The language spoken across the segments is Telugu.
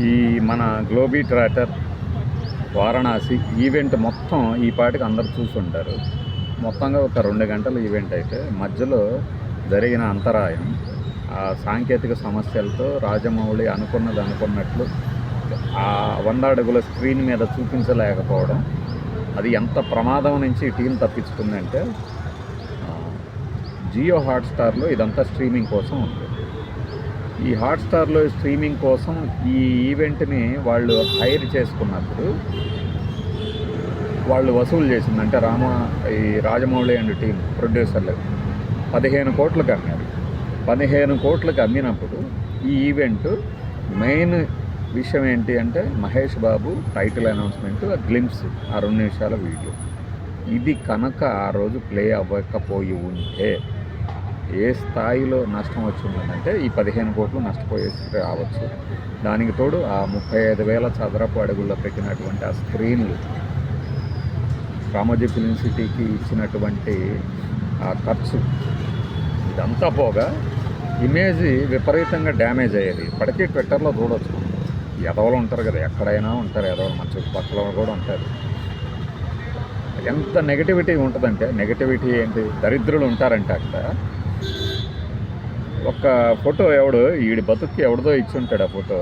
ఈ మన గ్లోబీ ట్రాటర్ వారణాసి ఈవెంట్ మొత్తం ఈ పాటికి అందరు చూసుంటారు. మొత్తంగా ఒక 2 గంటల ఈవెంట్ అయితే మధ్యలో జరిగిన అంతరాయం, ఆ సాంకేతిక సమస్యలతో రాజమౌళి అనుకున్నట్లు ఆ 100 అడుగుల స్క్రీన్ మీద చూపించలేకపోవడం, అది ఎంత ప్రమాదం నుంచి టీం తప్పించుకుందంటే జియో హాట్స్టార్లో ఇదంతా స్ట్రీమింగ్ కోసం ఉంది. ఈ హాట్స్టార్లో స్ట్రీమింగ్ కోసం ఈ ఈవెంట్ని వాళ్ళు హైర్ చేసుకున్నప్పుడు వాళ్ళు వసూలు చేసింది అంటే ఈ రాజమౌళి అండ్ టీం ప్రొడ్యూసర్లు 15 కోట్లకు అమ్మారు. 15 కోట్లకు అమ్మినప్పుడు ఈ ఈవెంట్ మెయిన్ విషయం ఏంటి అంటే మహేష్ బాబు టైటిల్ అనౌన్స్మెంట్, ఆ గ్లింప్స్, ఆ 2 నిమిషాల వీడియో. ఇది కనుక ఆ రోజు ప్లే అవ్వకపోయి ఉంటే ఏ స్థాయిలో నష్టం వచ్చి ఉందంటే ఈ 15 కోట్లు నష్టపోయేసి రావచ్చు. దానికి తోడు ఆ 35,000 చదరపు అడుగుల్లో పెట్టినటువంటి ఆ స్క్రీన్లు, రామోజీ ఫిలిం సిటీకి ఇచ్చినటువంటి ఆ ఖర్చు, ఇదంతా పోగా ఇమేజ్ విపరీతంగా డ్యామేజ్ అయ్యేది. ఇప్పటికీ ట్విట్టర్లో చూడవచ్చు, ఎదవలు ఉంటారు కదా, ఎక్కడైనా ఉంటారు ఎదవలు, మన చుట్టుపక్కల కూడా ఉంటారు. ఎంత నెగటివిటీ ఉంటుందంటే, నెగటివిటీ ఏంటి, దరిద్రులు ఉంటారంటే అక్కడ ఒక ఫోటో వీడి బతుక్కి ఎవడిదో ఇచ్చి ఉంటాడు. ఆ photo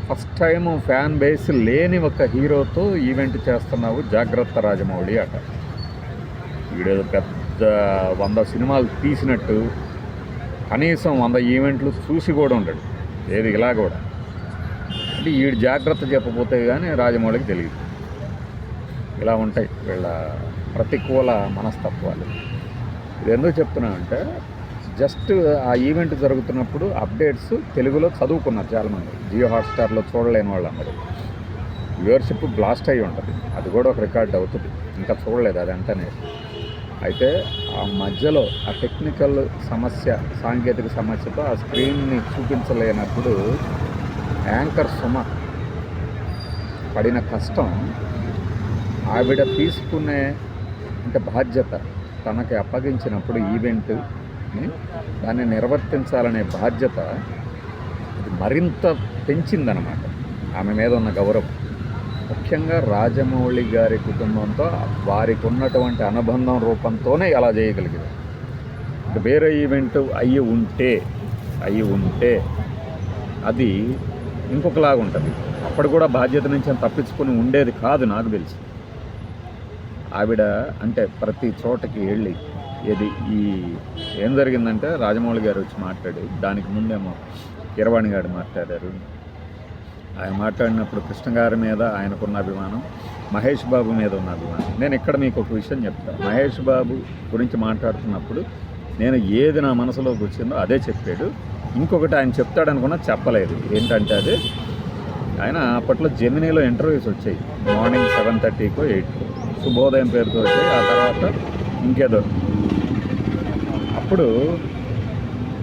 first time fan base లేని ఒక హీరోతో ఈవెంట్ చేస్తున్నావు, జాగ్రత్త రాజమౌళి అట. వీడేదో పెద్ద 100 సినిమాలు తీసినట్టు కనీసం 100 ఈవెంట్లు చూసి కూడా ఉండడు, ఏది ఇలా కూడా. అంటే వీడు జాగ్రత్త చెప్పబోతే కానీ రాజమౌళికి తెలియదు. ఇలా ఉంటాయి వీళ్ళ ప్రతికూల మనస్తత్వాలు. ఇది ఎందుకు చెప్తున్నానంటే, జస్ట్ ఆ ఈవెంట్ జరుగుతున్నప్పుడు అప్డేట్స్ తెలుగులో చదువుకున్నారు చాలామంది. జియో హాట్స్టార్లో చూడలేని వాళ్ళందరూ. వ్యూవర్షిప్ బ్లాస్ట్ అయ్యి ఉంటుంది, అది కూడా ఒక రికార్డ్ అవుతుంది. ఇంకా చూడలేదు అది అంటనే. అయితే ఆ మధ్యలో ఆ టెక్నికల్ సమస్య, సాంకేతిక సమస్యతో ఆ స్క్రీన్ని చూపించలేనప్పుడు యాంకర్ సుమ పడిన కష్టం, ఆవిడ తీసుకునే అంటే బాధ్యత, తనకి అప్పగించినప్పుడు ఈవెంట్ దాన్ని నిర్వర్తించాలనే బాధ్యత అది మరింత పెంచిందనమాట ఆమె మీద ఉన్న గౌరవం. ముఖ్యంగా రాజమౌళి గారి కుటుంబంతో వారికి ఉన్నటువంటి అనుబంధం రూపంతోనే ఎలా చేయగలిగింది. వేరే ఈవెంట్ అయ్యి ఉంటే అది ఇంకొకలాగా ఉంటుంది. అప్పుడు కూడా బాధ్యత నుంచి తప్పించుకొని ఉండేది కాదు నాకు తెలిసి. ఆవిడ అంటే ప్రతి చోటకి వెళ్ళి ఏం జరిగిందంటే, రాజమౌళి గారు వచ్చి మాట్లాడి, దానికి ముందేమో కీరవాణి గారు మాట్లాడారు. ఆయన మాట్లాడినప్పుడు కృష్ణ గారి మీద ఆయనకున్న అభిమానం, మహేష్ బాబు మీద ఉన్న అభిమానం. నేను ఇక్కడ మీకు ఒక విషయం చెప్తాను. మహేష్ బాబు గురించి మాట్లాడుతున్నప్పుడు నేను ఏది నా మనసులోకి వచ్చిందో అదే చెప్పాడు. ఇంకొకటి ఆయన చెప్తాడనుకున్నా చెప్పలేదు. ఏంటంటే అది, ఆయన అప్పట్లో జెమినీలో ఇంటర్వ్యూస్ వచ్చాయి, మార్నింగ్ 7:30కో 8కో, శుభోదయం పేరుతో వచ్చాయి. ఆ తర్వాత ఇంకేదో. అప్పుడు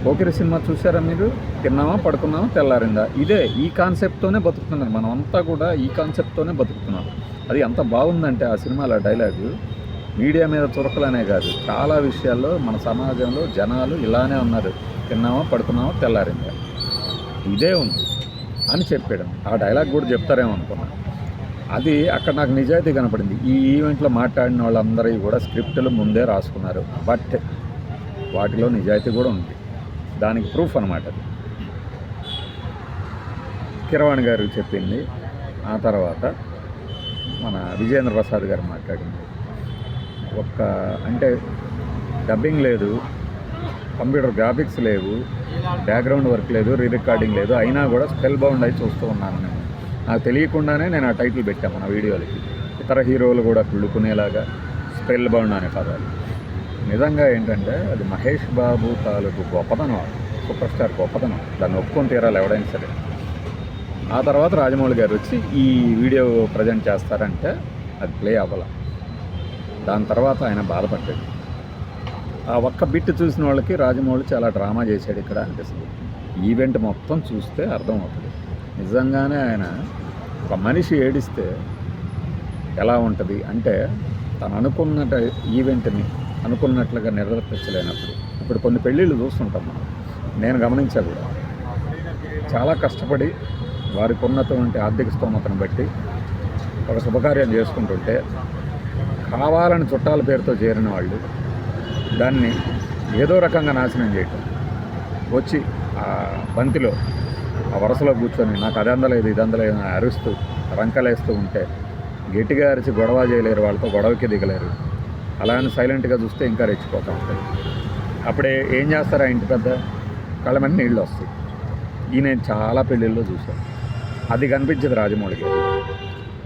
పోకిరి సినిమా చూసారా మీరు? తిన్నామా, పడుకున్నామా, తెల్లారిందా, ఈ కాన్సెప్ట్తోనే బతుకుతున్నారు. మనం అంతా కూడా ఈ కాన్సెప్ట్తోనే బతుకుతున్నాం. అది ఎంత బాగుందంటే ఆ సినిమాలో డైలాగు, మీడియా మీద చురకలనే కాదు, చాలా విషయాల్లో మన సమాజంలో జనాలు ఇలానే ఉన్నారు, తిన్నామా, పడుకున్నామా, తెల్లారిందా, ఇదే ఉంది అని చెప్పాడు. ఆ డైలాగ్ కూడా చెప్తారేమో అనుకున్నా. అది అక్కడ నాకు నిజాయితీ కనపడింది. ఈ ఈవెంట్లో మాట్లాడిన వాళ్ళందరూ కూడా స్క్రిప్టులు ముందే రాసుకున్నారు, బట్ వాటిలో నిజాయితీ కూడా ఉంది. దానికి ప్రూఫ్ అనమాట అది. కీరవాణి గారు చెప్పింది. ఆ తర్వాత మన విజయేంద్ర ప్రసాద్ గారు మాట్లాడింది. అంటే డబ్బింగ్ లేదు, కంప్యూటర్ గ్రాఫిక్స్ లేవు, బ్యాక్గ్రౌండ్ వర్క్ లేదు, రికార్డింగ్ లేదు, అయినా కూడా స్పెల్ బౌండ్ అయి చూస్తూ ఉన్నాను నేను. నాకు తెలియకుండానే నేను ఆ టైటిల్ పెట్టాను మన వీడియోలకి. ఇతర హీరోలు కూడా కుళ్ళుకునేలాగా స్పెల్ బౌండ్ అనే పదాలు. నిజంగా ఏంటంటే అది మహేష్ బాబు తాలూకు గొప్పతనం, సూపర్ స్టార్ గొప్పతనం. దాన్ని ఒప్పుకొని తీరాలి ఎవడైనా సరే. ఆ తర్వాత రాజమౌళి గారు వచ్చి ఈ వీడియో ప్రజెంట్ చేస్తారంటే అది ప్లే అవ్వాల. దాని తర్వాత ఆయన బాధపడ్డాడు. ఆ ఒక్క బిట్ చూసిన వాళ్ళకి రాజమౌళి చాలా డ్రామా చేశాడు ఇక్కడ అనిపిస్తుంది. ఈవెంట్ మొత్తం చూస్తే అర్థమవుతుంది. నిజంగానే ఆయన ఒక మనిషి ఏడిస్తే ఎలా ఉంటుంది అంటే, తను అనుకున్న ఈవెంట్ని అనుకున్నట్లుగా నిర్వర్తించలేనప్పుడు. ఇప్పుడు కొన్ని పెళ్ళిళ్ళు చూస్తుంటాం మనం, నేను గమనించా కూడా. చాలా కష్టపడి వారికి ఉన్నటువంటి ఆర్థిక స్తోమతను బట్టి ఒక శుభకార్యం చేసుకుంటుంటే కావాలని చుట్టాల పేరుతో చేరిన వాళ్ళు దాన్ని ఏదో రకంగా నాశనం చేయటం, వచ్చి ఆ బంతిలో ఆ వరుసలో కూర్చొని నాకు అది అందలేదు ఇది అందలేదు అని అరుస్తూ రంకలేస్తూ ఉంటే గట్టిగా అరిచి గొడవ చేయలేరు, వాళ్ళతో గొడవకి దిగలేరు. అలా అని సైలెంట్గా చూస్తే ఇంకా రెచ్చిపోతూ ఉంటుంది. అప్పుడే ఏం చేస్తారా ఇంటి పెద్ద కళ్ళ మీద నీళ్ళు వస్తాయి. ఈ నేను చాలా పెళ్ళిళ్ళలో చూశాను. అది కనిపించేది రాజమౌళి గారు.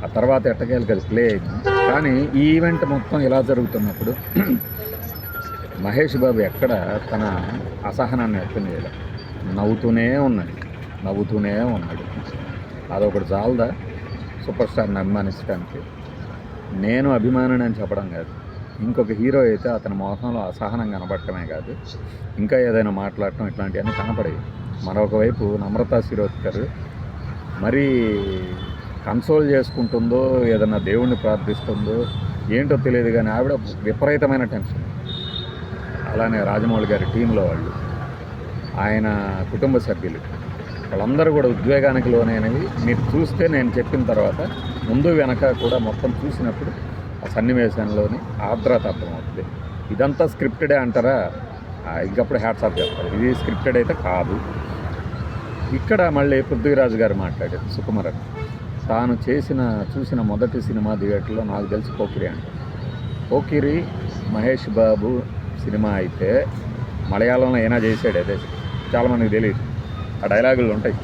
ఆ తర్వాత ఎట్టకేళ్ళకి అది ప్లే అయింది. కానీ ఈ ఈవెంట్ మొత్తం ఇలా జరుగుతున్నప్పుడు మహేష్ బాబు ఎక్కడ తన అసహనాన్ని వ్యక్తం చేయలేదు. నవ్వుతూనే ఉన్నాడు. అదొకటి చాలదా సూపర్ స్టార్ని అభిమానించడానికి? నేను అభిమానిని అని చెప్పడం కాదు, ఇంకొక హీరో అయితే అతని మోహంలో అసహనం కనబడటమే కాదు, ఇంకా ఏదైనా మాట్లాడటం ఇట్లాంటివన్నీ కనపడేవి. మరొక వైపు నమ్రతా శిరోద్కర్ మరీ కన్సోల్ చేసుకుంటుందో ఏదన్నా దేవుణ్ణి ప్రార్థిస్తుందో ఏంటో తెలియదు, కానీ ఆవిడ విపరీతమైన టెన్షన్. అలానే రాజమౌళి గారి టీంలో వాళ్ళు, ఆయన కుటుంబ సభ్యులు, వాళ్ళందరూ కూడా ఉద్వేగానికి లోనైనవి. మీరు చూస్తే నేను చెప్పిన తర్వాత ముందు వెనక కూడా మొత్తం చూసినప్పుడు ఆ సన్నివేశంలోని ఆర్ద్రత అర్థమవుతుంది. ఇదంతా స్క్రిప్టెడే అంటారా? ఇంకప్పుడు హ్యాట్స్ ఆఫ్ చేస్తారు. ఇది స్క్రిప్టెడ్ అయితే కాదు. ఇక్కడ మళ్ళీ పృథ్వీరాజు గారు మాట్లాడారు సుకుమారన్. తాను చూసిన మొదటి సినిమా థియేటర్లో నాకు తెలిసి పోకిరి అంట. పోకిరి మహేష్ బాబు సినిమా అయితే మలయాళంలో అయినా చేసాడు. అదే చాలామందికి తెలియదు. ఆ డైలాగులు ఉంటాయి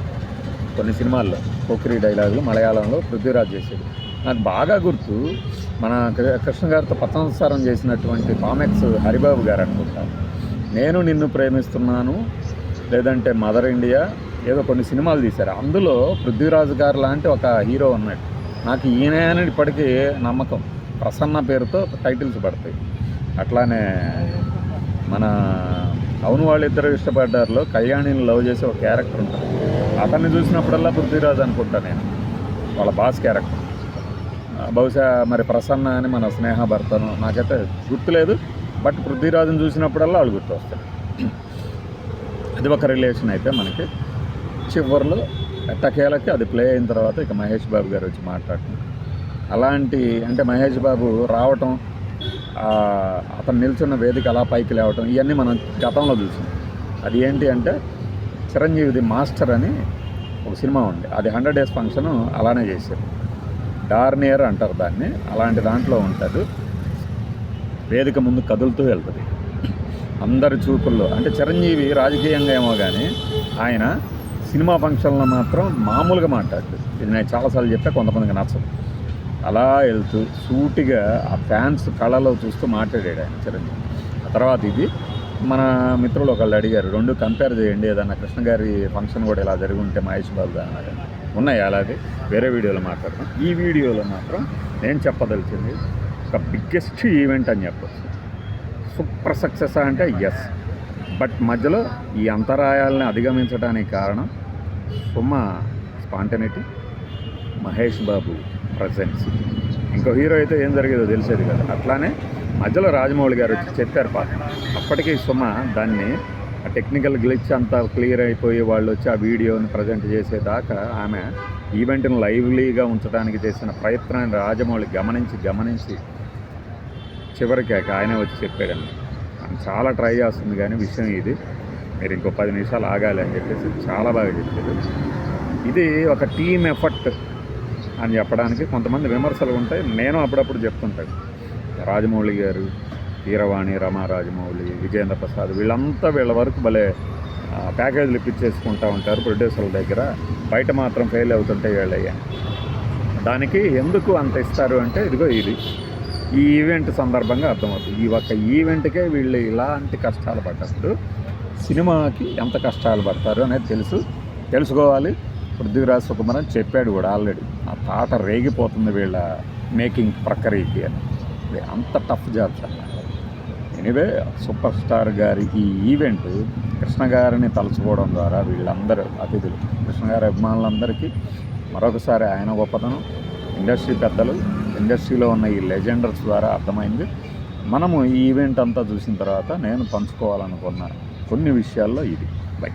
కొన్ని సినిమాల్లో, పోకిరి డైలాగులు మలయాళంలో పృథ్వీరాజ్ చేశాడు. నాకు బాగా గుర్తు, మన కృష్ణ గారితో పతంసారం చేసినటువంటి కామెక్స్ హరిబాబు గారు అనుకుంటా. నేను నిన్ను ప్రేమిస్తున్నాను, లేదంటే మదర్ ఇండియా, ఏదో కొన్ని సినిమాలు తీశారు. అందులో పృథ్వీరాజు గారు లాంటి ఒక హీరో ఉన్నాడు. నాకు ఈయన అని ఇప్పటికీ నమ్మకం. ప్రసన్న పేరుతో టైటిల్స్ పడతాయి. అట్లానే మన అవును వాళ్ళిద్దరూ ఇష్టపడ్డారులో కళ్యాణిని లవ్ చేసే ఒక క్యారెక్టర్ ఉంటుంది. అతన్ని చూసినప్పుడల్లా పృథ్వీరాజ్ అనుకుంటా నేను, వాళ్ళ బాస్ క్యారెక్టర్. బహుశా మరి ప్రసన్న అని మన స్నేహ భర్తను నాకైతే గుర్తులేదు, బట్ పృథ్వీరాజుని చూసినప్పుడల్లా వాళ్ళు గుర్తు వస్తాయి. అది ఒక రిలేషన్. అయితే మనకి చివరిలో ఎట్టకేలకి అది ప్లే అయిన తర్వాత ఇక మహేష్ బాబు గారు వచ్చి మాట్లాడటం, అలాంటి అంటే మహేష్ బాబు రావటం, అతను నిల్చున్న వేదిక అలా పైకి లేవటం, ఇవన్నీ మనం గతంలో చూసాం. అది ఏంటి అంటే చిరంజీవిది మాస్టర్ అని ఒక సినిమా ఉంది. అది 100 Days ఫంక్షన్ అలానే చేశారు. డార్నియర్ అంటారు దాన్ని. అలాంటి దాంట్లో ఉంటుంది. వేదిక ముందు కదులుతూ వెళ్తుంది అందరి చూపుల్లో. అంటే చిరంజీవి రాజకీయంగా ఏమో కానీ ఆయన సినిమా ఫంక్షన్లో మాత్రం మామూలుగా మాట్లాడు. ఇది నేను చాలాసార్లు చెప్పా, కొంతమందికి నచ్చదు. అలా వెళ్తూ సూటిగా ఆ ఫ్యాన్స్ కళలో చూస్తూ మాట్లాడాడు ఆయన చిరంజీవి. ఆ తర్వాత ఇది మన మిత్రులు ఒకళ్ళు అడిగారు, రెండు కంపేర్ చేయండి, ఏదన్నా కృష్ణ గారి ఫంక్షన్ కూడా ఇలా జరిగి ఉంటే మహేష్ బాబు అన్నారు. ఉన్నాయి అలాగే వేరే వీడియోలో మాట్లాడతాం. ఈ వీడియోలో మాత్రం నేను చెప్పదలిచింది ఒక బిగ్గెస్ట్ ఈవెంట్ అని చెప్పచ్చు. సూపర్ సక్సెస్ అంటే ఎస్, బట్ మధ్యలో ఈ అంతరాయాలని అధిగమించడానికి కారణం సుమ స్పాంటనిటీ, మహేష్ బాబు ప్రజెన్స్. ఇంకో హీరో అయితే ఏం జరిగేదో తెలిసేది కదా. అట్లానే మధ్యలో రాజమౌళి గారు వచ్చి చెప్పారు పాట. అప్పటికీ సుమ దాన్ని ఆ టెక్నికల్ గ్లిచ్ అంతా క్లియర్ అయిపోయి వాళ్ళు వచ్చి ఆ వీడియోని ప్రజెంట్ చేసేదాకా ఆమె ఈవెంట్ని లైవ్లీగా ఉంచడానికి చేసిన ప్రయత్నాన్ని రాజమౌళి గమనించి చివరికి ఆయనే వచ్చి చెప్పాడండి. చాలా ట్రై చేస్తుంది కానీ విషయం ఇది, మీరు ఇంకో 10 నిమిషాలు ఆగాలి అని చెప్పేసి చాలా బాగా చెప్పారు. ఇది ఒక టీమ్ ఎఫర్ట్ అని చెప్పడానికి కొంతమంది విమర్శలు ఉంటాయి. నేను అప్పుడప్పుడు చెప్తుంటాను. రాజమౌళి గారు, కీరవాణి, రమా రాజమౌళి, విజేంద్ర ప్రసాద్ వీళ్ళంతా వీళ్ళ వరకు భలే ప్యాకేజీలు ఇప్పించేసుకుంటూ ఉంటారు ప్రొడ్యూసర్ల దగ్గర. బయట మాత్రం ఫెయిల్ అవుతుంటే వీళ్ళయ్యా. దానికి ఎందుకు అంత ఇస్తారు అంటే ఇదిగో ఇది ఈ ఈవెంట్ సందర్భంగా అర్థమవుతుంది. ఈ ఒక్క ఈవెంట్కే వీళ్ళు ఇలాంటి కష్టాలు పడ్డప్పుడు సినిమాకి ఎంత కష్టాలు పడతారు అనేది తెలుసుకోవాలి. పృథ్వీరాజ్ సుకుమారన్ చెప్పాడు కూడా ఆల్రెడీ. ఆ తాట రేగిపోతుంది వీళ్ళ మేకింగ్ ప్రక్రియకి అని. అంత టఫ్ జాబ్స్ అన్నమాట. ఎనీవే సూపర్ స్టార్ గారి ఈ ఈవెంట్ కృష్ణ గారిని తలుచుకోవడం ద్వారా వీళ్ళందరూ అతిథులు, కృష్ణ గారి అభిమానులందరికీ మరొకసారి ఆయన గొప్పతనం, ఇండస్ట్రీ పెద్దలు, ఇండస్ట్రీలో ఉన్న ఈ లెజెండర్స్ ద్వారా అర్థమైంది. మనము ఈ ఈవెంట్ అంతా చూసిన తర్వాత నేను పంచుకోవాలనుకున్న కొన్ని విషయాల్లో ఇది. బై.